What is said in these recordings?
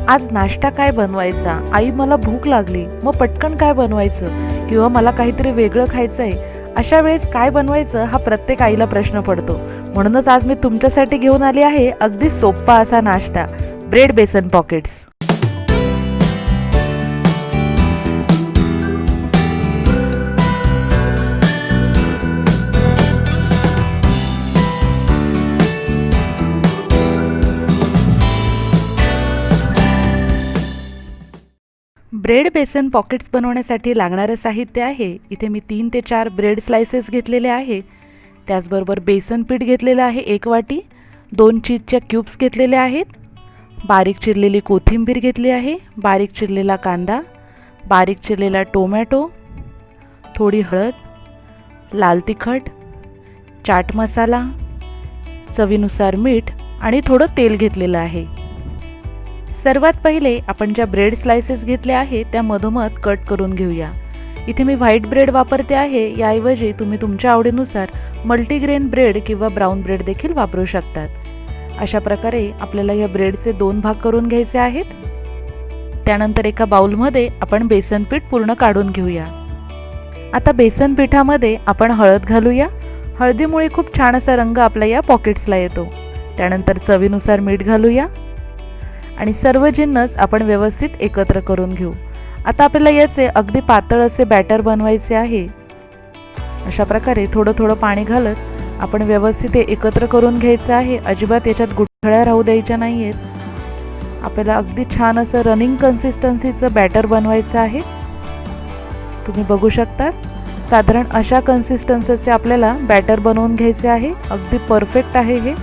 आज नाश्ता काय बनवायचा, आई मला भूक लागली, मग पटकन काय बनवायचं, किंवा मला काहीतरी वेगळं खायचं आहे. अशा वेळेस काय बनवायचं हा प्रत्येक आईला प्रश्न पडतो. म्हणूनच आज मी तुमच्यासाठी घेऊन आली आहे अगदी सोप्पा असा नाश्ता, ब्रेड बेसन पॉकेट्स. ब्रेड बेसन पॉकेट्स बनवण्यासाठी लागणारं साहित्य आहे, इथे मी 3 ते 4 ब्रेड स्लाइसेस घेतलेले आहे. त्याचबरोबर बेसन पीठ घेतलेलं आहे 1 वाटी, 2 चीजच्या क्यूब्स घेतलेल्या आहेत, बारीक चिरलेली कोथिंबीर घेतली आहे, बारीक चिरलेला कांदा, बारीक चिरलेला टोमॅटो, थोडी हळद, लाल तिखट, चाट मसाला, चवीनुसार मीठ आणि थोडं तेल घेतलेलं आहे. सर्वात पहिले आपण ज्या ब्रेड स्लाइसेस घेतल्या आहेत त्या मधोमध कट करून घेऊया. इथे मी व्हाईट ब्रेड वापरते आहे, याऐवजी तुम्ही तुमच्या आवडीनुसार मल्टीग्रेन ब्रेड किंवा ब्राऊन ब्रेड देखील वापरू शकतात. अशा प्रकारे आपल्याला या ब्रेडचे 2 भाग करून घ्यायचे आहेत. त्यानंतर एका बाउलमध्ये आपण बेसन पीठ पूर्ण काढून घेऊया. आता बेसन पिठामध्ये आपण हळद घालूया. हळदीमुळे खूप छान असा रंग आपल्या या पॉकेट्सला येतो. त्यानंतर चवीनुसार मीठ घालूया आणि सर्व जिन्नस आपण व्यवस्थित एकत्र करून घेऊ. आता आपल्याला याचे अगदी पातळ असे बॅटर बनवायचे आहे. अशा प्रकारे थोडं थोडं पाणी घालत आपण व्यवस्थित एकत्र करून घ्यायचं आहे. अजिबात याच्यात गुठळ्या राहू द्यायच्या नाही आहेत. आपल्याला अगदी छान असं रनिंग कन्सिस्टन्सीचं बॅटर बनवायचं आहे. तुम्ही बघू शकता, साधारण अशा कन्सिस्टन्सीचे आपल्याला बॅटर बनवून घ्यायचे आहे. अगदी परफेक्ट आहे हे.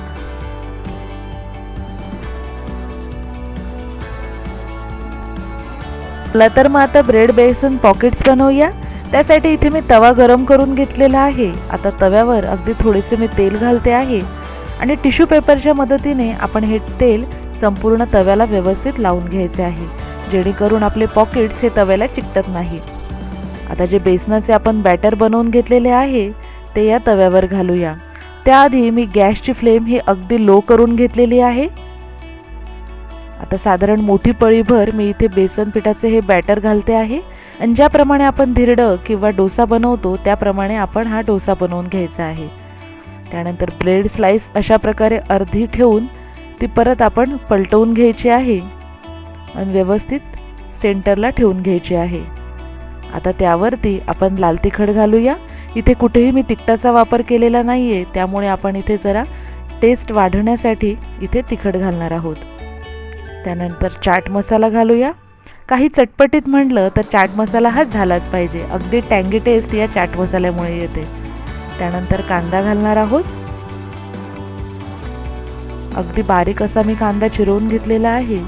चला तर मग आता ब्रेड बेसन पॉकेट्स बनवूया. त्यासाठी इथे मी तवा गरम करून घेतलेला आहे. आता तव्यावर अगदी थोडेसे मी तेल घालते आहे आणि टिश्यू पेपरच्या मदतीने आपण हे तेल संपूर्ण तव्याला व्यवस्थित लावून घ्यायचे आहे, जेणेकरून आपले पॉकेट्स हे तव्याला चिकटत नाही. आता जे बेसनाचे आपण बॅटर बनवून घेतलेले आहे ते या तव्यावर घालूया. त्याआधी मी गॅसची फ्लेम ही अगदी लो करून घेतलेली आहे. आता साधारण मोठी पळीभर मी इथे बेसन पिठाचे हे बॅटर घालते आहे आणि ज्याप्रमाणे आपण धिरडं किंवा डोसा बनवतो त्याप्रमाणे आपण हा डोसा बनवून घ्यायचा आहे. त्यानंतर ब्रेड स्लाइस अशा प्रकारे अर्धी ठेवून ती परत आपण पलटवून घ्यायची आहे आणि व्यवस्थित सेंटरला ठेवून घ्यायची आहे. आता त्यावरती आपण लाल तिखट घालूया. इथे कुठेही मी तिखटाचा वापर केलेला नाही आहे, त्यामुळे आपण इथे जरा टेस्ट वाढवण्यासाठी इथे तिखट घालणार आहोत. त्यानंतर चाट मसाला घालूया. काही चटपटीत म्हटलं तर चाट मसाला हाच झालाच पाहिजे. अगदी टँगी टेस्ट या चाट मसाल्यामुळे येते. त्यानंतर कांदा घालणार आहोत. अगदी बारीक असा मी कांदा चिरवून घेतलेला आहे.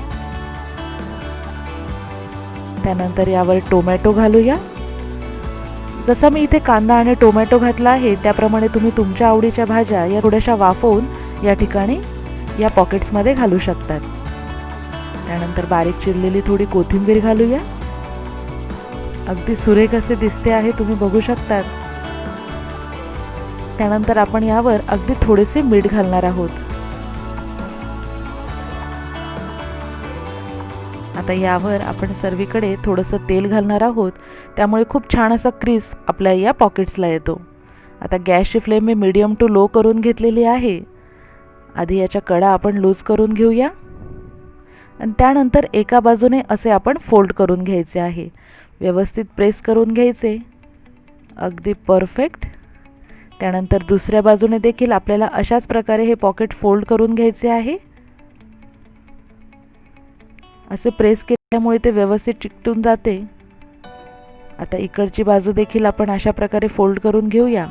त्यानंतर यावर टोमॅटो घालूया. जसा मी इथे कांदा आणि टोमॅटो घातला आहे त्याप्रमाणे तुम्ही तुमच्या आवडीच्या भाज्या या थोड्याशा वाफवून या ठिकाणी या पॉकेट्समध्ये घालू शकतात. त्यानंतर बारीक चिरलेली थोडी कोथिंबीर घालूया. अगदी सुरेख असे दिसते आहे, तुम्ही बघू शकतात. त्यानंतर आपण यावर अगदी थोडेसे मीठ घालणार आहोत. आता यावर आपण सर्वीकडे थोडंसं तेल घालणार आहोत, त्यामुळे खूप छान असा क्रिस्प आपल्या या पॉकेट्सला येतो. आता गॅसची फ्लेम मी मीडियम टू लो करून घेतलेली आहे. आधी याच्या कडा आपण लूज करून घेऊया आणि त्यानंतर एका बाजूने असे आपण फोल्ड करून घ्यायचे आहे. व्यवस्थित प्रेस करून घ्यायचे. अगदी परफेक्ट. त्यानंतर दुसऱ्या बाजूने देखील आपल्याला अशाच प्रकारे हे पॉकेट फोल्ड करून घ्यायचे आहे. असे प्रेस केल्यामुळे ते व्यवस्थित चिकटून जाते. आता इकडची बाजू देखील आपण अशा प्रकारे फोल्ड करून घेऊया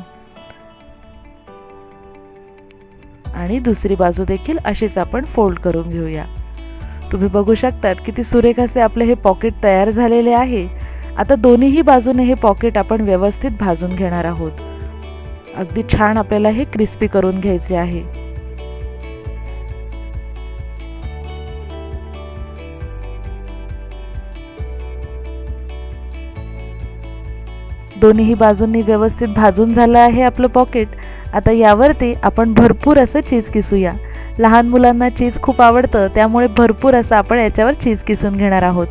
आणि दुसरी बाजू देखील अशीच आपण फोल्ड करून घेऊया. तुम्ही बघू शकतात किती सुरेख असे आपले हे पॉकेट तयार झालेले आहे. आता दोन्हीही बाजूने हे पॉकेट आपण व्यवस्थित भाजून घेणार आहोत. अगदी छान आपल्याला हे क्रिस्पी करून घ्यायचे आहे. दोन्ही बाजूंनी व्यवस्थित भाजून झालं आहे आपलं पॉकेट. आता यावरती आपण भरपूर असं चीज किसूया. लहान मुलांना चीज खूप आवडतं, त्यामुळे भरपूर असं आपण याच्यावर चीज किसून घेणार आहोत.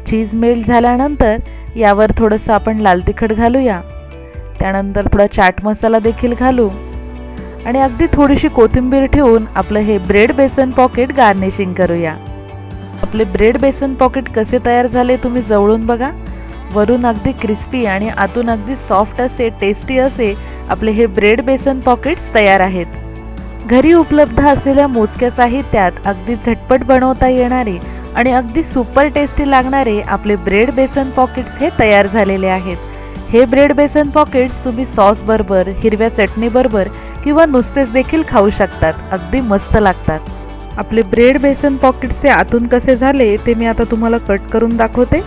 चीज मेल्ट झाल्यानंतर यावर थोडंसं आपण लाल तिखट घालूया. त्यानंतर थोडा चाट मसाला देखील घालू आणि अगदी थोडीशी कोथिंबीर ठेवून आपलं हे ब्रेड बेसन पॉकेट गार्निशिंग करूया. आपले ब्रेड बेसन पॉकेट कसे तयार झाले तुम्ही जवळून बघा. वरून अगदी क्रिस्पी आणि आतून अगदी सॉफ्ट असे, टेस्टी असे आपले हे ब्रेड बेसन पॉकेट्स तयार आहेत. घरी उपलब्ध असलेल्या मोजक्या साहित्यात अगदी झटपट बनवता येणारे आणि अगदी सुपर टेस्टी लागणारे आपले ब्रेड बेसन पॉकेट्स हे तयार झालेले आहेत. हे ब्रेड बेसन पॉकेट्स तुम्ही सॉस बरोबर, हिरव्या चटणी बरोबर किंवा नुसतेच देखील खाऊ शकतात. अगदी मस्त लागतात. आपले ब्रेड बेसन पॉकेट्सचे आतून कसे झाले ते मी आता तुम्हाला कट करून दाखवते.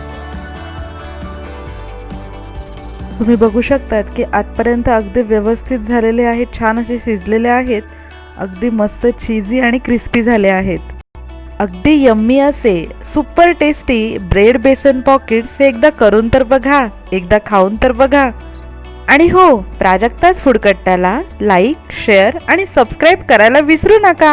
तुम्ही बघू शकतात की आतपर्यंत अगदी व्यवस्थित झालेले आहेत, छान असे शिजलेले आहेत, अगदी मस्त चीजी आणि क्रिस्पी झाले आहेत. अगदी यम्मी असे सुपर टेस्टी ब्रेड बेसन पॉकेट्स हे एकदा करून तर बघा, एकदा खाऊन तर बघा. आणि हो, प्राजक्तास फूडकट्टाला लाईक, शेअर आणि सबस्क्राईब करायला विसरू नका.